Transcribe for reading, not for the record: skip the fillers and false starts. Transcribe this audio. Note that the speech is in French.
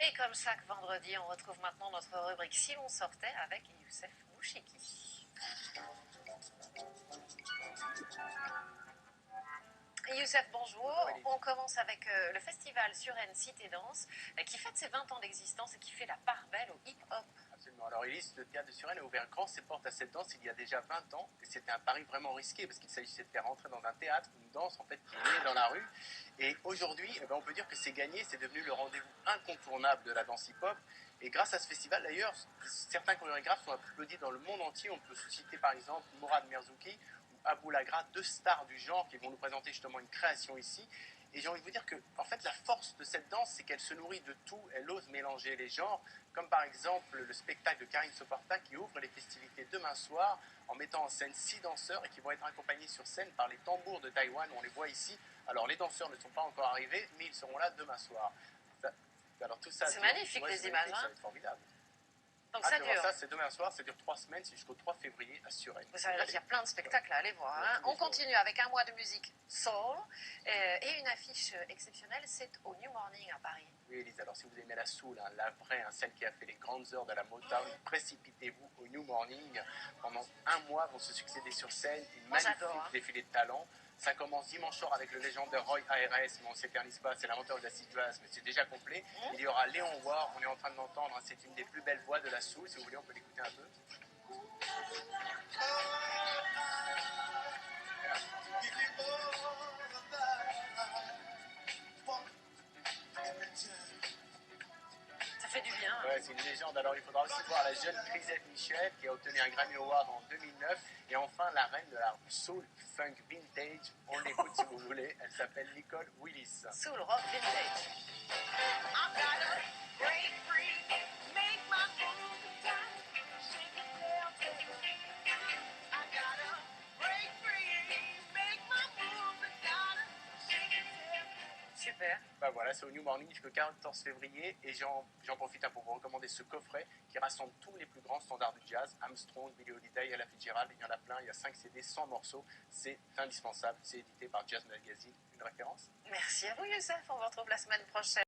Et comme chaque vendredi, on retrouve maintenant notre rubrique Si l'on sortait avec Youssef Bouchiki. Youssef, bonjour. On commence avec le festival Suresnes Cité Danse qui fête ses 20 ans d'existence et qui fait la part belle au hip-hop. Absolument. Alors Élise, le théâtre de Suresnes a ouvert grand ses portes à cette danse il y a déjà 20 ans et c'était un pari vraiment risqué parce qu'il s'agissait de faire rentrer dans un théâtre une danse en fait qui est née dans la rue. Et aujourd'hui, on peut dire que c'est gagné, c'est devenu le rendez-vous incontournable de la danse hip-hop. Et grâce à ce festival d'ailleurs, certains chorégraphes sont applaudis dans le monde entier. On peut citer par exemple Mourad Merzouki ou Abou Lagra, deux stars du genre qui vont nous présenter justement une création ici. Et j'ai envie de vous dire que, en fait, la force de cette danse, c'est qu'elle se nourrit de tout, elle ose mélanger les genres, comme par exemple le spectacle de Karine Soporta qui ouvre les festivités demain soir en mettant en scène 6 danseurs et qui vont être accompagnés sur scène par les tambours de Taïwan, on les voit ici. Alors les danseurs ne sont pas encore arrivés, mais ils seront là demain soir. Alors tout ça, c'est magnifique les images, ça va être formidable. Donc ça dure. Ça, c'est demain soir, ça dure 3 semaines, c'est jusqu'au 3 février à Suresnes. Ça veut dire qu'il y a plein de spectacles à aller voir. Hein. On continue avec un mois de musique soul et une affiche exceptionnelle, c'est au New Morning à Paris. Oui, Élise, alors si vous aimez la soul, la vraie, celle qui a fait les grandes heures de la Motown, précipitez-vous au New Morning. Pendant un mois vont se succéder sur scène une magnifique défilé de talents. Ça commence dimanche soir avec le légendaire Roy ARS, mais on ne s'éternise pas, c'est l'inventeur de la jazz, mais c'est déjà complet. Il y aura Léon Ward, on est en train de l'entendre, c'est une des plus belles voix de la soul, si vous voulez on peut l'écouter un peu. Ça fait du bien. Ouais, c'est une légende. Alors il faudra aussi voir la jeune Grisette Michel qui a obtenu un Grammy Award en 2009. Et enfin la reine de la soul funk vintage. On l'écoute si vous voulez. Elle s'appelle Nicole Willis. Soul rock vintage. Super. Bah voilà, c'est au New Morning jusqu'au 14 février et j'en profite pour vous recommander ce coffret qui rassemble tous les plus grands standards du jazz, Armstrong, Billie Holiday, Ella Fitzgerald, il y en a plein, il y a 5 CD, 100 morceaux, c'est indispensable, c'est édité par Jazz Magazine, une référence. Merci à vous Youssef, on vous retrouve la semaine prochaine.